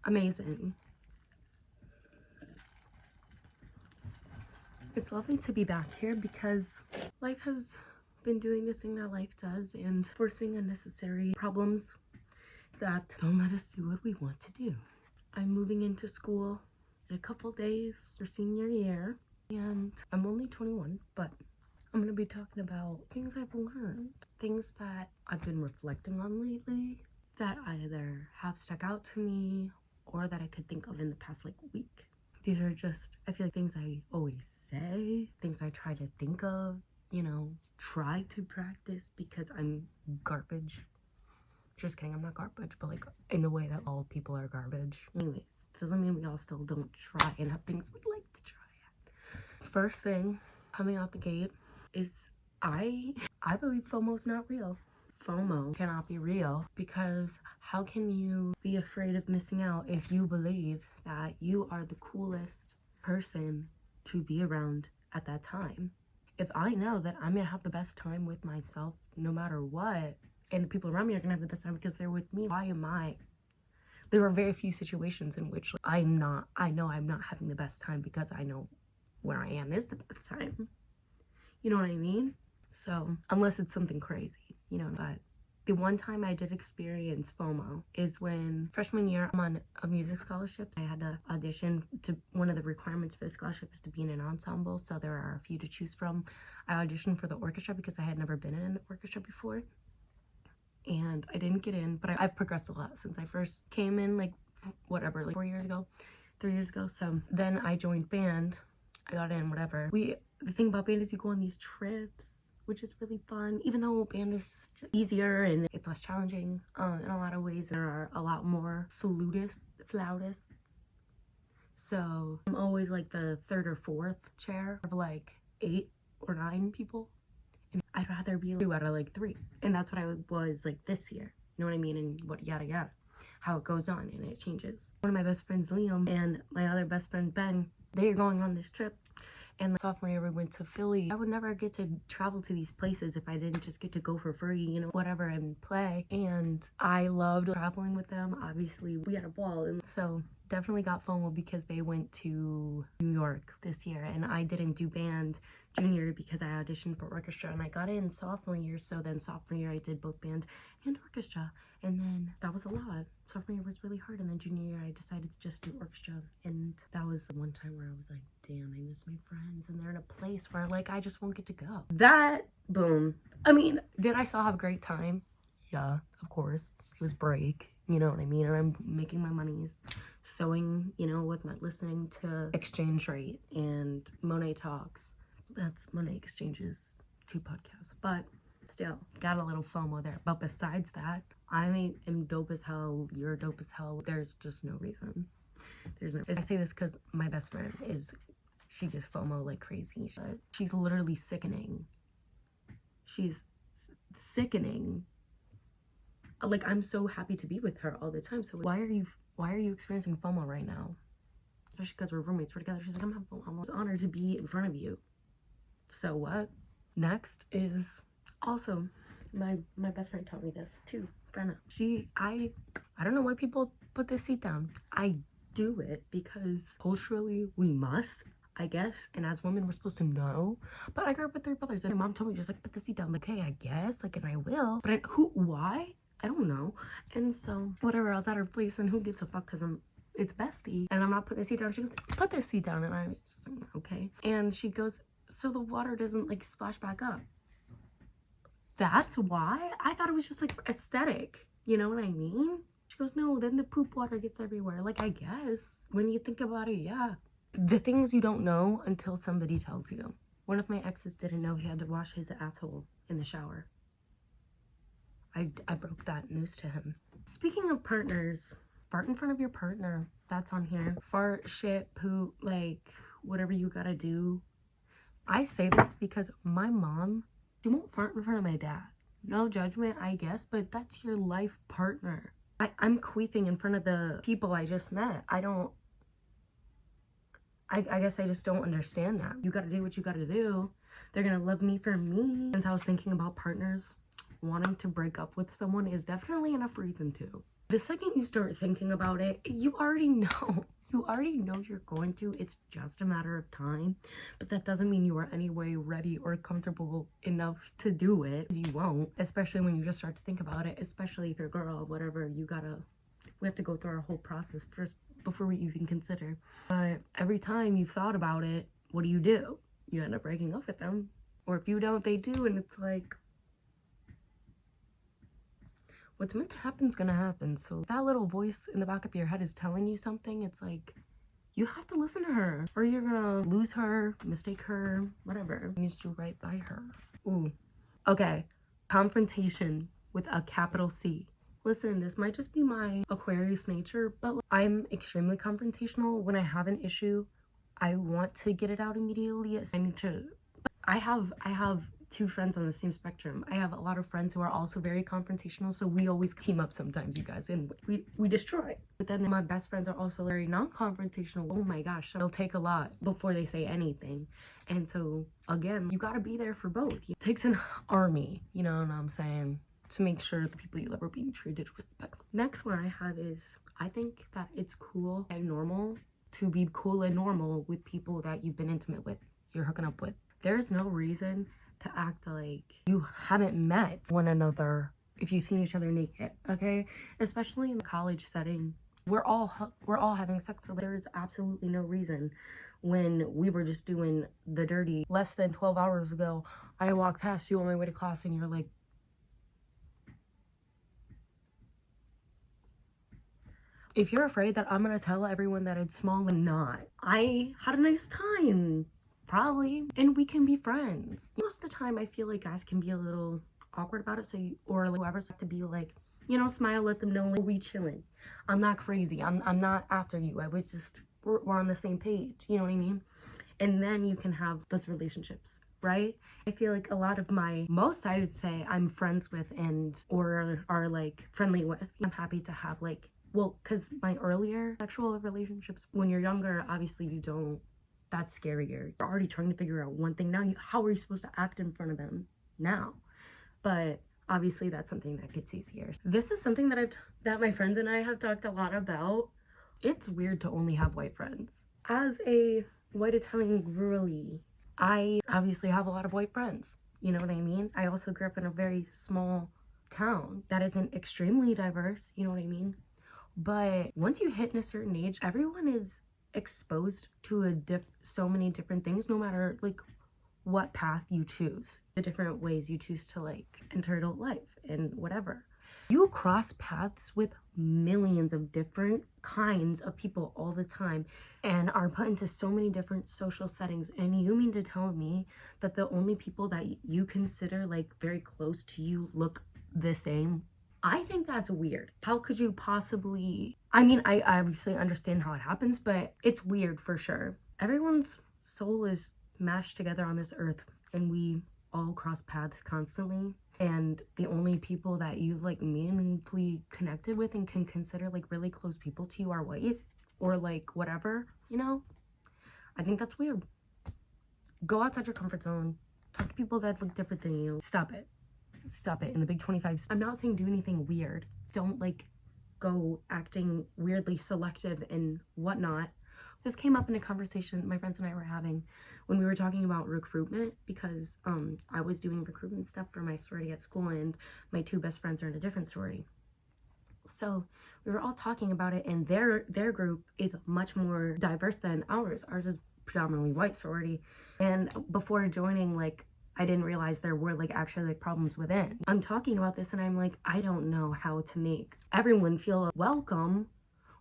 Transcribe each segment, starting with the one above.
amazing. It's lovely to be back here because life has been doing the thing that life does and forcing unnecessary problems that don't let us do what we want to do. I'm moving into school in a couple days for senior year, and I'm only 21, but I'm gonna be talking about things I've learned, things that I've been reflecting on lately that either have stuck out to me or that I could think of in the past week. These are just, I feel like, things I always say, things I try to think of, try to practice because I'm garbage. Just kidding, I'm not garbage, but in the way that all people are garbage. Anyways, doesn't mean we all still don't try and have things we'd like to try at. First thing coming out the gate is I believe FOMO's not real. FOMO cannot be real because how can you be afraid of missing out if you believe that you are the coolest person to be around at that time? If I know that I'm gonna have the best time with myself no matter what, and the people around me are gonna have the best time because they're with me, why am I? There are very few situations in which I know I'm not having the best time because I know where I am is the best time. You know what I mean? So, unless it's something crazy, but the one time I did experience FOMO is when freshman year I'm on a music scholarship. I had to audition to, one of the requirements for the scholarship is to be in an ensemble, so there are a few to choose from. I auditioned for the orchestra because I had never been in an orchestra before, and I didn't get in, but I've progressed a lot since I first came in, 4 years ago, 3 years ago. So then I joined band, I got in, whatever. The thing about band is you go on these trips, which is really fun, even though band is easier and it's less challenging in a lot of ways. There are a lot more flautists. So I'm always the third or fourth chair of 8 or 9 people. And I'd rather be 2 out of 3. And that's what I was this year. You know what I mean? And what yada yada. How it goes on and it changes. One of my best friends, Liam, and my other best friend, Ben, they are going on this trip. And sophomore year we went to Philly. I would never get to travel to these places if I didn't just get to go for free, whatever, and play. And I loved traveling with them. Obviously, we had a ball. And so definitely got FOMO because they went to New York this year. And I didn't do band junior because I auditioned for orchestra. And I got in sophomore year. So then sophomore year I did both band and orchestra. And then that was a lot. Sophomore year was really hard. And then junior year I decided to just do orchestra. And that was the one time where I was like, damn, I miss my friends. And they're in a place where I just won't get to go. That, boom. I mean, did I still have a great time? Yeah, of course. It was break. You know what I mean? And I'm making my monies sewing, with my listening to Exchange Rate and Monet Talks. That's Monet Exchange's 2 podcasts. But still, got a little FOMO there. But besides that, I am dope as hell. You're dope as hell. There's just no reason. I say this because my best friend she gets FOMO like crazy. She's literally sickening. She's sickening. I'm so happy to be with her all the time. So why are you experiencing FOMO right now? Especially because we're roommates, we're together. She's like, I'm having FOMO. I'm honored to be in front of you. So what? Next is also my best friend taught me this too, Brenna. I don't know why people put this seat down. I do it because culturally we must, I guess, and as women we're supposed to know. But I grew up with 3 brothers and my mom told me just put the seat down. Okay, I guess, and I will. But why? I don't know. And so whatever, I was at her place and who gives a fuck because it's bestie and I'm not putting the seat down. She goes, put this seat down, and I was just like, okay. And she goes, so the water doesn't splash back up. That's why? I thought it was just aesthetic. You know what I mean? She goes, no, then the poop water gets everywhere. I guess when you think about it, yeah. The things you don't know until somebody tells you. One of my exes didn't know he had to wash his asshole in the shower. I broke that news to him. Speaking of partners, fart in front of your partner. That's on here. Fart, shit, poop, whatever you gotta do. I say this because my mom, she won't fart in front of my dad. No judgment, I guess, but that's your life partner. I'm queefing in front of the people I just met. I guess I just don't understand that. You gotta do what you gotta do. They're gonna love me for me. Since I was thinking about partners, wanting to break up with someone is definitely enough reason to. The second you start thinking about it, you already know. You already know you're going to. It's just a matter of time. But that doesn't mean you are any way ready or comfortable enough to do it. You won't, especially when you just start to think about it, especially if you're a girl, whatever, we have to go through our whole process first before we even consider. But every time you've thought about it, what do? You end up breaking up with them. Or if you don't, they do, and it's like, what's meant to happen is gonna happen. So that little voice in the back of your head is telling you something. It's like, you have to listen to her, or you're gonna lose her, mistake her, whatever. You need to do right by her. Ooh. Okay. Confrontation with a capital C. Listen, this might just be my Aquarius nature, but I'm extremely confrontational. When I have an issue, I want to get it out immediately. I have two friends on the same spectrum. I have a lot of friends who are also very confrontational, so we always team up sometimes, you guys, and we destroy. But then my best friends are also very non-confrontational. Oh my gosh, so they'll take a lot before they say anything. And so again, you gotta be there for both. It takes an army, you know what I'm saying, to make sure the people you love are being treated respectfully. Next one I have is, I think that it's cool and normal to be cool and normal with people that you've been intimate with, you're hooking up with. There's no reason to act like you haven't met one another if you've seen each other naked, okay? Especially in the college setting, we're all having sex, so there's absolutely no reason. When we were just doing the dirty less than 12 hours ago, I walked past you on my way to class and you're like, if you're afraid that I'm gonna tell everyone that it's small and not, I had a nice time. Probably, and we can be friends. Most of the time I feel like guys can be a little awkward about it, so whoever's have to be like, you know, smile, let them know, like, we chilling. I'm not crazy, I'm not after you. I was just, we're on the same page, you know what I mean? And then you can have those relationships, right? I feel like a lot of most I would say I'm friends with or are like friendly with, I'm happy to have like, well, because my earlier sexual relationships, when you're younger, obviously you don't, that's scarier. You're already trying to figure out one thing. Now, how are you supposed to act in front of them now? But obviously that's something that gets easier. This is something that my friends and I have talked a lot about. It's weird to only have white friends. As a white Italian girly, I obviously have a lot of white friends. You know what I mean? I also grew up in a very small town that isn't extremely diverse, you know what I mean? But once you hit a certain age, everyone is exposed to so many different things, no matter like what path you choose, the different ways you choose to like enter adult life and whatever. You cross paths with millions of different kinds of people all the time and are put into so many different social settings, and you mean to tell me that the only people that you consider like very close to you look the same? I think that's weird. How could you possibly... I mean, I obviously understand how it happens, but it's weird for sure. Everyone's soul is mashed together on this earth, and we all cross paths constantly. And the only people that you've like meaningfully connected with and can consider like really close people to you are white or like whatever, you know? I think that's weird. Go outside your comfort zone. Talk to people that look different than you. Stop it. Stop it. In the big 25, I'm not saying do anything weird. Don't like go acting weirdly selective and whatnot. This came up in a conversation my friends and I were having when we were talking about recruitment, because I was doing recruitment stuff for my sorority at school, and my two best friends are in a different sorority. So we were all talking about it, and their group is much more diverse than ours. Ours is predominantly white sorority, and before joining, like, I didn't realize there were like actually like problems within. I'm talking about this and I'm like, I don't know how to make everyone feel welcome,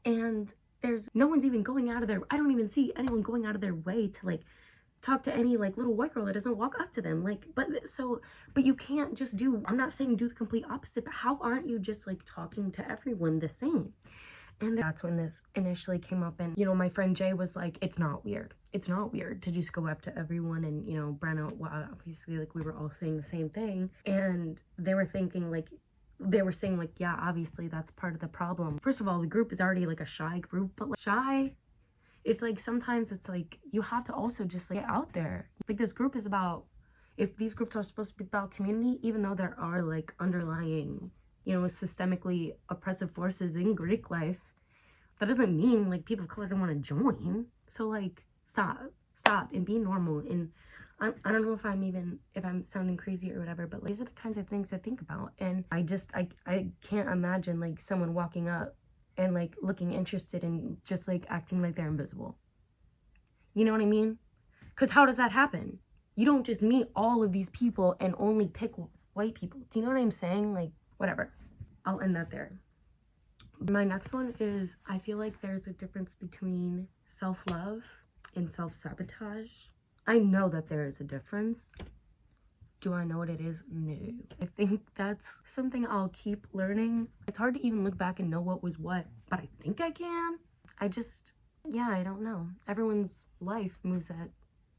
and there's no one's even going out of their, I don't even see anyone going out of their way to like talk to any like little white girl that doesn't walk up to them. Like, but you can't just do, I'm not saying do the complete opposite, but how aren't you just like talking to everyone the same? And that's when this initially came up, and, you know, my friend Jay was like, it's not weird. It's not weird to just go up to everyone. And, you know, Brenna, well, obviously, like, we were all saying the same thing. And they were thinking, like, they were saying, like, yeah, obviously, that's part of the problem. First of all, the group is already, like, a shy group. But, like, shy, it's, like, sometimes it's, like, you have to also just, like, get out there. Like, this group is about, if these groups are supposed to be about community, even though there are, like, underlying systemically oppressive forces in Greek life, that doesn't mean like people of color don't want to join. So like stop and be normal. And I don't know if I'm sounding crazy or whatever, but like, these are the kinds of things I think about. And I can't imagine like someone walking up and like looking interested and just like acting like they're invisible. You know what I mean? Because how does that happen? You don't just meet all of these people and only pick white people. Do you know what I'm saying? Like, whatever. I'll end that there. My next one is, I feel like there's a difference between self-love and self-sabotage. I know that there is a difference. Do I know what it is? No. I think that's something I'll keep learning. It's hard to even look back and know what was what, but I think I can. I don't know. Everyone's life moves at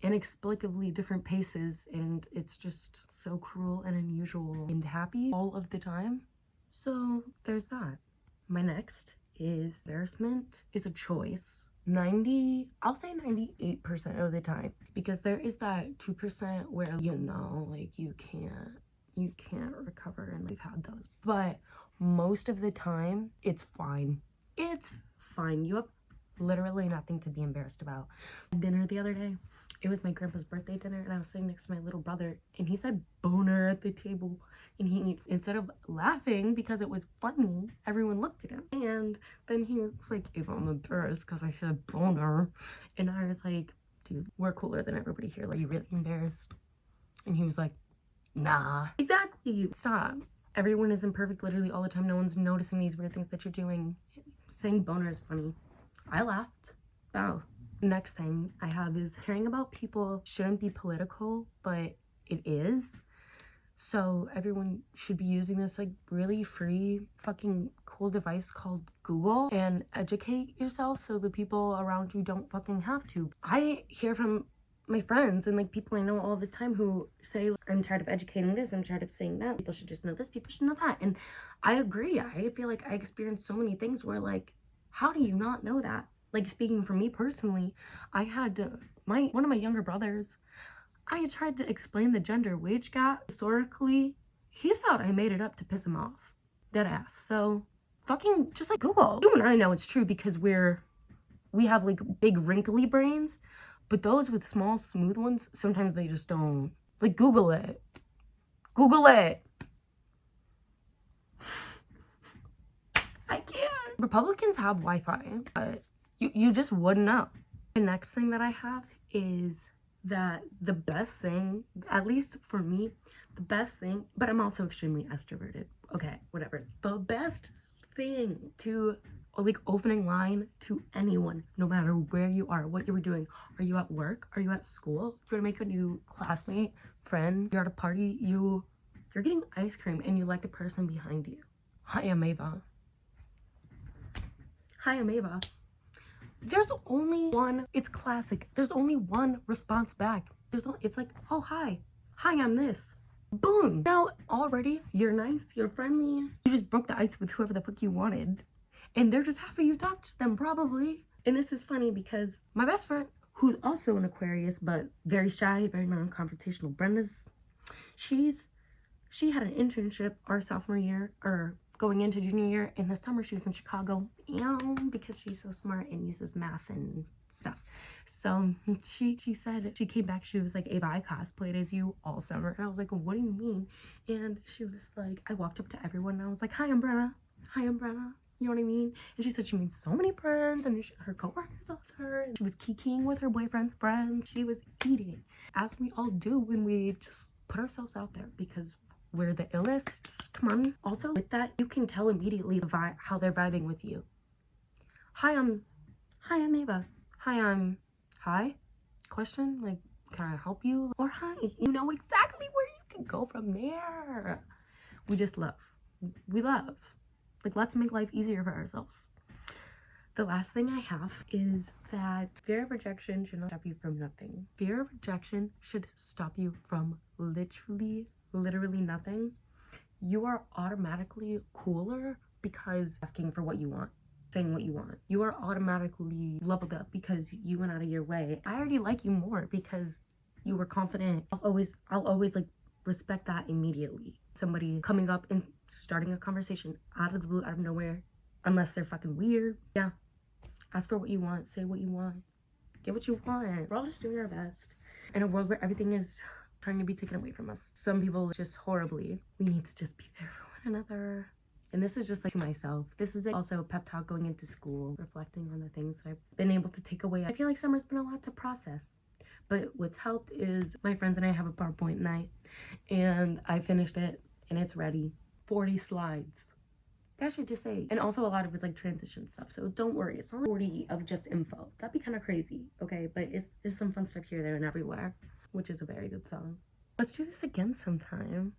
inexplicably different paces, and it's just so cruel and unusual and happy all of the time. So there's that. My next is embarrassment is a choice. I'll say 98% of the time, because there is that 2% where like you can't recover, and we've had those. But most of the time, it's fine. It's fine. You have literally nothing to be embarrassed about. Dinner the other day, it was my grandpa's birthday dinner, and I was sitting next to my little brother, and he said boner at the table, and he, instead of laughing because it was funny, everyone looked at him. And then he was like, if I'm embarrassed because I said boner, and I was like, dude, we're cooler than everybody here. Like, are you really embarrassed? And he was like, nah. Exactly. Stop. Everyone is imperfect literally all the time. No one's noticing these weird things that you're doing. Saying boner is funny. I laughed. Oh. Next thing I have is hearing about people shouldn't be political, but it is. So everyone should be using this like really free fucking cool device called Google and educate yourself so the people around you don't fucking have to. I hear from my friends and like people I know all the time who say, I'm tired of educating this, I'm tired of saying that, people should just know this, people should know that. And I agree. I feel like I experienced so many things where like, how do you not know that? Like, speaking for me personally, I had to, one of my younger brothers, I tried to explain the gender wage gap historically. He thought I made it up to piss him off. Deadass. So fucking just like Google. You and I know it's true because we have like big wrinkly brains, but those with small smooth ones, sometimes they just don't. Like, Google it. Google it. I can't. Republicans have Wi-Fi, but you just wouldn't know. The next thing that I have is that the best thing, at least for me, the best thing, but I'm also extremely extroverted. Okay, whatever. The best thing to, like, opening line to anyone, no matter where you are, what you were doing. Are you at work? Are you at school? You're gonna make a new classmate, friend, you're at a party, you're getting ice cream and you like the person behind you. Hi, I'm Ava. Hi, I'm Ava. There's only one, it's classic. There's only one response back. It's like, oh, hi, I'm this. Boom. Now, already, you're nice, you're friendly. You just broke the ice with whoever the fuck you wanted. And they're just happy you talked to them, probably. And this is funny because my best friend, who's also an Aquarius, but very shy, very non-confrontational, Brenda's, she had an internship our sophomore year, or going into junior year, and this summer she was in Chicago, because she's so smart and uses math and stuff. So she said, she came back, she was like, Ava, I cosplayed as you all summer. And I was like, what do you mean? And she was like, I walked up to everyone and I was like, hi, I'm Brenna. Hi, I'm Brenna. You know what I mean? And she said she made so many friends, and her coworkers loved her, and she was kikiing with her boyfriend's friends. She was eating, as we all do when we just put ourselves out there, because we're the illest. Come on. Also, with that, you can tell immediately how they're vibing with you. Hi, I'm Ava. Hi? Question? Like, can I help you? Or hi. You know exactly where you can go from there. We just love. We love. Like, let's make life easier for ourselves. The last thing I have is that fear of rejection should not stop you from nothing. Fear of rejection should stop you from literally nothing. You are automatically cooler because asking for what you want, saying what you want. You are automatically leveled up because you went out of your way. I already like you more because you were confident. I'll always like respect that immediately. Somebody coming up and starting a conversation out of the blue, out of nowhere, unless they're fucking weird. Yeah. Ask for what you want. Say what you want. Get what you want. We're all just doing our best. In a world where everything is trying to be taken away from us. Some people just horribly. We need to just be there for one another. And this is just like to myself. This is also a pep talk going into school, reflecting on the things that I've been able to take away. I feel like summer's been a lot to process. But what's helped is my friends and I have a PowerPoint night, and I finished it and it's ready. 40 slides. I should just say. And also a lot of it's like transition stuff. So don't worry. It's not 40 of just info. That'd be kind of crazy. Okay. But it's some fun stuff here, there, and everywhere, which is a very good song. Let's do this again sometime.